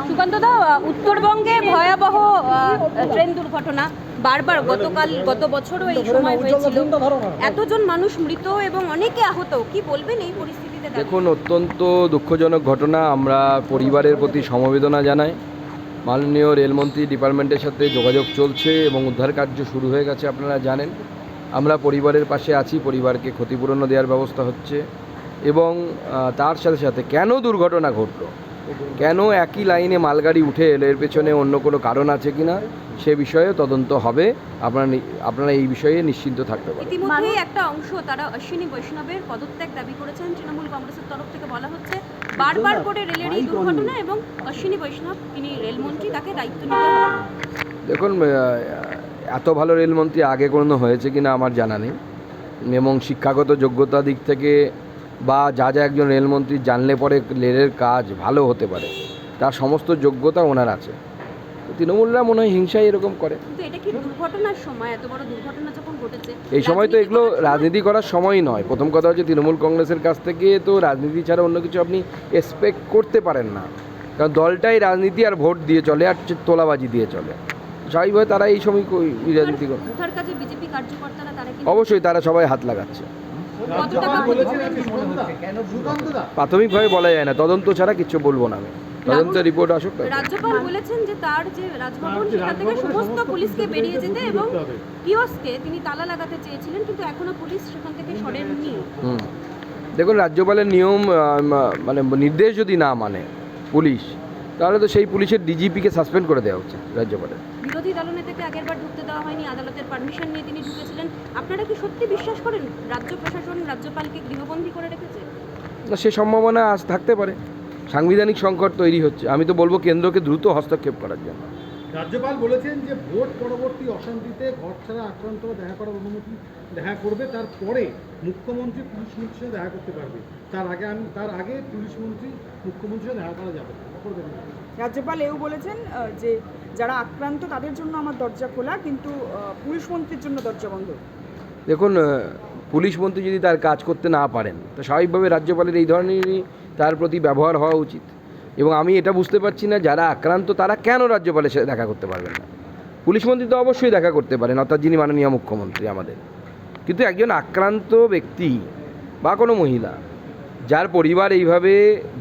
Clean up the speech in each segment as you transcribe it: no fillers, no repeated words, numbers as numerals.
সুকান্তদা, উত্তরবঙ্গে ভয়াবহ ট্রেন দুর্ঘটনা বারবার গত বছরও এই সময় হয়েছিল, এতজন মানুষ মৃত এবং অনেকে আহত, কি বলবেন এই পরিস্থিতিতে? দেখুন, অত্যন্ত দুঃখজনক ঘটনা। আমরা পরিবারের প্রতি সমবেদনা জানাই। মাননীয় রেলমন্ত্রী ডিপার্টমেন্টের সাথে যোগাযোগ চলছে এবং উদ্ধার কার্য শুরু হয়ে গেছে, আপনারা জানেন। আমরা পরিবারের পাশে আছি, পরিবারকে ক্ষতিপূরণও দেওয়ার ব্যবস্থা হচ্ছে এবং তার সাথে সাথে কেন দুর্ঘটনা ঘটলো, কেন একই লাইনে মালগাড়ি উঠে এলো, এর পেছনে অন্য কোনো কারণ আছে কিনা সে বিষয়ে তদন্ত হবে। আপনারা এই বিষয়ে নিশ্চিন্ত থাকতে পারেন। ইতিমধ্যেই একটা অংশ তারা অশ্বিনী বৈষ্ণবের পদত্যাগ দাবি করেছেন। তৃণমূল কংগ্রেসের তরফ থেকে বলা হচ্ছে বারবার করে রেলের এই দুর্ঘটনা এবং অশ্বিনী বৈষ্ণব তিনি রেলমন্ত্রী, তাকে দায়িত্ব নিতে হবে। দেখুন, এত ভালো রেলমন্ত্রী আগে কোনো হয়েছে কিনা আমার জানা নেই, এবং শিক্ষাগত যোগ্যতা দিক থেকে বা যা যা একজন রেলমন্ত্রী জানলে পরে রেলের কাজ ভালো হতে পারে, তার সমস্ত যোগ্যতা ওনার আছে। তো তৃণমূলরা মনে হয় হিংসায় এরকম করে। কিন্তু এটা কি দুর্ঘটনার সময়, এত বড় দুর্ঘটনা যখন ঘটেছে, এই সময় তো এগুলো রাজনীতি করার সময় নয়। প্রথম কথা হচ্ছে, তৃণমূল কংগ্রেসের কাছ থেকে তো রাজনীতি ছাড়া অন্য কিছু আপনি এক্সপেক্ট করতে পারেন না, কারণ দলটাই রাজনীতি আর ভোট দিয়ে চলে আর তোলাবাজি দিয়ে চলে। স্বাভাবিকভাবে তারা এই সময় রাজনীতি করে। উদ্ধার কাজে বিজেপি কার্যকর্তারা তারা কি অবশ্যই তারা সবাই হাত লাগাচ্ছে। কত টাকা প্রাথমিকভাবে বলা যায় না, তদন্ত ছাড়া কিছু বলবো না আমি। তদন্ত রিপোর্ট আসুক। রাজ্যপাল বলেছেন যে তার যে রাজভবন সেটা থেকে সমস্ত পুলিশকে বেরিয়ে যেতে এবং কিওস্কে তিনি তালা লাগাতে চেয়েছিলেন, কিন্তু এখনো পুলিশ সেখান থেকে সরেননি। দেখুন, রাজ্যপালের নিয়ম মানে নির্দেশ যদি না মানে পুলিশ, তাহলে তো সেই পুলিশের ডিজিপিকে সাসপেন্ড করে দেওয়া উচিত রাজ্যপালের। বিরোধী দলনেতাকে আগেরবার ঢুকতে দেওয়া হয়নি, আদালতের পারমিশন নিয়ে তিনি ঢুকেছিলেন। আপনারা কি সত্যি বিশ্বাস করেন রাজ্য প্রশাসন রাজ্যপালকে গৃহবন্দী করে রেখেছে? না, সে সম্ভাবনা আজ থাকতে পারে। সাংবিধানিক সংকট তৈরি হচ্ছে, আমি তো বলবো কেন্দ্রকে দ্রুত হস্তক্ষেপ করার জন্য। রাজ্যপাল বলেছেন যে ভোট পরবর্তী অশান্তিতে ঘর ছাড়া আক্রান্তরা দেখা করবে, তারপরে মুখ্যমন্ত্রী পুলিশ মন্ত্রীর সাথে দেখা করতে পারবে। তার আগে পুলিশ মন্ত্রী মুখ্যমন্ত্রীর সাথে দেখা করা যাবে না। রাজ্যপাল এও বলেছেন যে যারা আক্রান্ত তাদের জন্য আমার দরজা খোলা, কিন্তু পুলিশ মন্ত্রীর জন্য দরজা বন্ধ। দেখুন, পুলিশ মন্ত্রী যদি তার কাজ করতে না পারেন, তো স্বাভাবিকভাবে রাজ্যপালের এই ধরনেরই তার প্রতি ব্যবহার হওয়া উচিত। এবং আমি এটা বুঝতে পারছি না, যারা আক্রান্ত তারা কেন রাজ্যপালের সাথে দেখা করতে পারবেন না। পুলিশ মন্ত্রী তো অবশ্যই দেখা করতে পারেন, অর্থাৎ যিনি মাননীয় মুখ্যমন্ত্রী আমাদের। কিন্তু একজন আক্রান্ত ব্যক্তি বা কোনো মহিলা যার পরিবার এইভাবে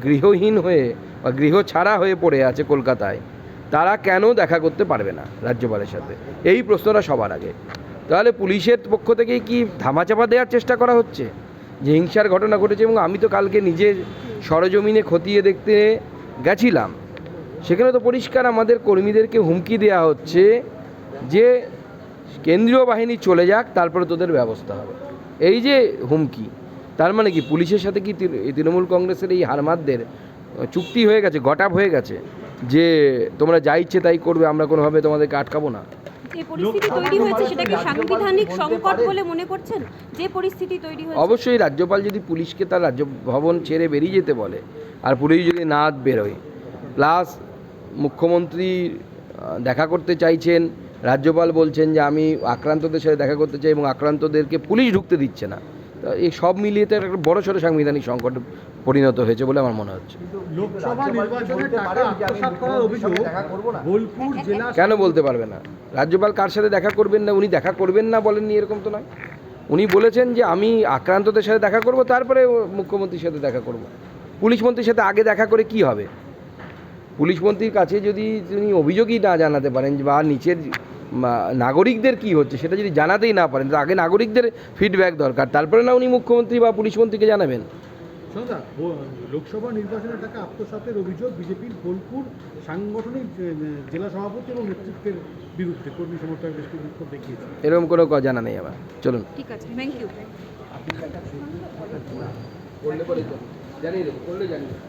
গৃহহীন হয়ে বা গৃহ ছাড়া হয়ে পড়ে আছে কলকাতায়, তারা কেন দেখা করতে পারবে না রাজ্যপালের সাথে? এই প্রশ্নটা সবার আগে। তাহলে পুলিশের পক্ষ থেকেই কি ধামাচাপা দেওয়ার চেষ্টা করা হচ্ছে যে হিংসার ঘটনা ঘটেছে? এবং আমি তো কালকে নিজের সরজমিনে খতিয়ে দেখতে গেছিলাম, সেখানে তো পরিষ্কার আমাদের কর্মীদেরকে হুমকি দেওয়া হচ্ছে যে কেন্দ্রীয় বাহিনী চলে যাক, তারপরে তোদের ব্যবস্থা হবে। এই যে হুমকি, তার মানে কি পুলিশের সাথে কি তৃণমূল কংগ্রেসের এই হারমাদদের চুক্তি হয়ে গেছে, গট আপ হয়ে গেছে যে তোমরা যা ইচ্ছে তাই করবে, আমরা কোনোভাবে তোমাদেরকে আটকাবো না? যে পরিস্থিতি তৈরি হয়েছে সেটা কি সাংবিধানিক সংকট বলে মনে করছেন? যে পরিস্থিতি তৈরি হয়েছে, অবশ্যই রাজ্যপাল যদি পুলিশকে তার রাজ্য ভবন ছেড়ে বেরিয়ে যেতে বলে আর পুলিশ যদি না বেরোয়, প্লাস মুখ্যমন্ত্রী দেখা করতে চাইছেন, রাজ্যপাল বলছেন যে আমি আক্রান্তদের সাথে দেখা করতে চাই এবং আক্রান্তদেরকে পুলিশ ঢুকতে দিচ্ছে না, তো এই সব মিলিয়ে তো একটা বড়সড় সাংবিধানিক সংকট পরিণত হয়েছে বলে আমার মনে হচ্ছে। লোকসভা নির্বাচনে টাকা আত্মসাৎ করার অভিযোগ বোলপুর জেলা। কেন বলতে পারবে না? রাজ্যপাল কার সাথে দেখা করবেন না, উনি দেখা করবেন না বলেননি এরকম তো নয়। উনি বলেছেন যে আমি আক্রান্তদের সাথে দেখা করব, তারপরে মুখ্যমন্ত্রীর সাথে দেখা করব। পুলিশ মন্ত্রীর সাথে আগে দেখা করে কি হবে? পুলিশ মন্ত্রীর কাছে যদি তিনি অভিযোগই না জানাতে পারেন বা নিচের নাগরিকদের কি হচ্ছে সেটা যদি জানাতেই না পারেন, তো আগে নাগরিকদের ফিডব্যাক দরকার, তারপরে না উনি মুখ্যমন্ত্রী বা পুলিশ মন্ত্রীকে জানাবেন। লোকসভা নির্বাচনের টাকা আত্মসাতের অভিযোগ বিজেপির বোলপুর সাংগঠনিক জেলা সভাপতি এবং নেতৃত্বের বিরুদ্ধে কর্মী সমর্থক বেশি বিক্ষোভ দেখিয়েছে। এরকম কোনো জানা নেই আমার। চলুন, ঠিক আছে, থ্যাংক ইউ। করলে জানিয়ে দেবো, করলে জানিয়ে দেবো।